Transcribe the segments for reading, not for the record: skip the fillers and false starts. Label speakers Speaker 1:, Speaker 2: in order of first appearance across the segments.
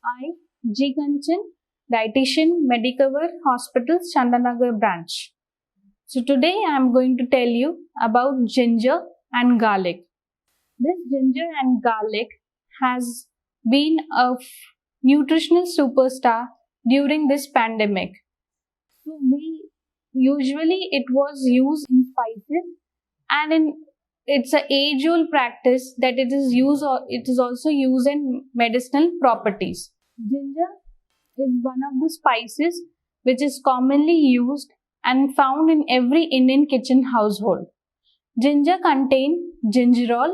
Speaker 1: I, G. Kanchan, dietitian, Medicover Hospital, Chandanagar branch. So today I am going to tell you about ginger and garlic. This ginger and garlic has been a nutritional superstar during this pandemic. So it was used in spices, and it's an age-old practice that it is also used in medicinal properties. Ginger is one of the spices which is commonly used and found in every Indian kitchen household. Ginger contains gingerol,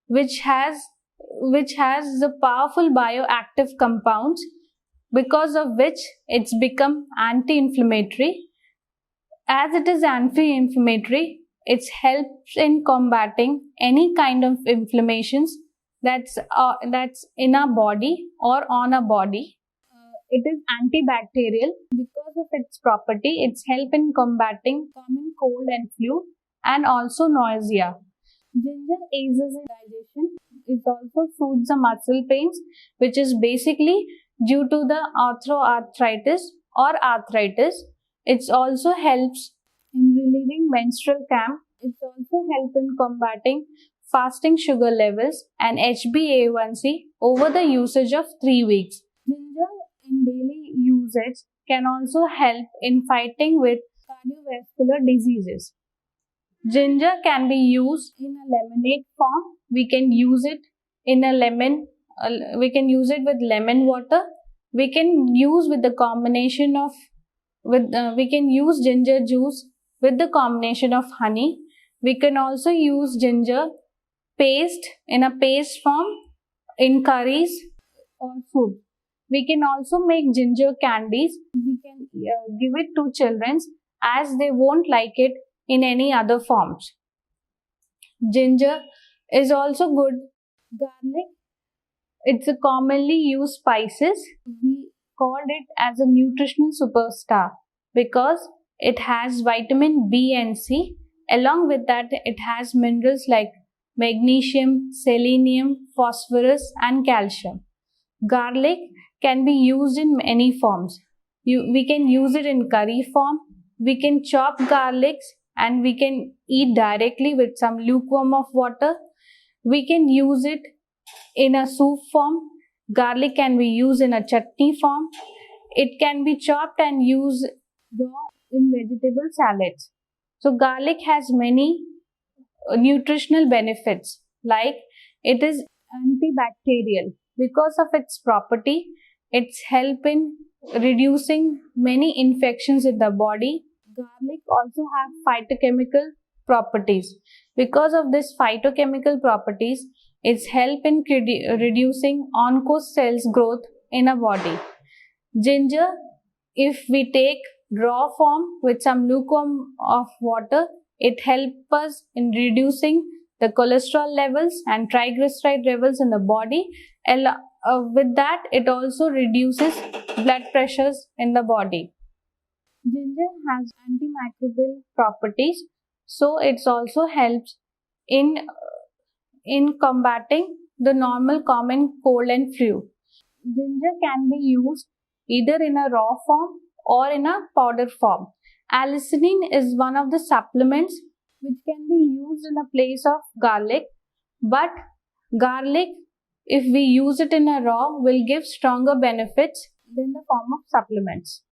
Speaker 1: which has the powerful bioactive compounds, because of which it's become anti-inflammatory. As it is anti-inflammatory, it helps in combating any kind of inflammations that's in our body or on our body. It is antibacterial because of its property. It's help in combating common cold and flu and also nausea. Ginger aids in digestion. It also soothes the muscle pains, which is basically due to the arthritis or arthritis. It also helps in relieving menstrual cramp. It also helps in combating fasting sugar levels and HbA1c over the usage of 3 weeks. Ginger in daily usage can also help in fighting with cardiovascular diseases. Ginger can be used in a lemonade form. We can use it in a lemon. We can use it with lemon water. We can use with the combination of we can use ginger juice with the combination of honey. We can also use ginger paste in a paste form in curries or food. We can also make ginger candies. We can give it to children as they won't like it in any other forms. Ginger is also good. Garlic, it's a commonly used spices. We called it as a nutritional superstar because it has vitamin B and C. Along with that, it has minerals like magnesium, selenium, phosphorus and calcium. Garlic can be used in many forms. We can use it in curry form. We can chop garlics and we can eat directly with some lukewarm of water. We can use it in a soup form. Garlic can be used in a chutney form. It can be chopped and used raw in vegetable salads. So garlic has many nutritional benefits, like it is antibacterial. Because of its property, it's help in reducing many infections in the body. Garlic also have phytochemical properties. Because of this phytochemical properties, it's help in reducing oncocyte cells growth in a body. Ginger, if we take raw form with some lukewarm of water, it helps us in reducing the cholesterol levels and triglyceride levels in the body. With that, it also reduces blood pressures in the body. Ginger has antimicrobial properties, so it also helps in combating the normal common cold and flu. Ginger can be used either in a raw form or in a powder form. Allicin is one of the supplements which can be used in a place of garlic, but garlic, if we use it in a raw, will give stronger benefits than the form of supplements.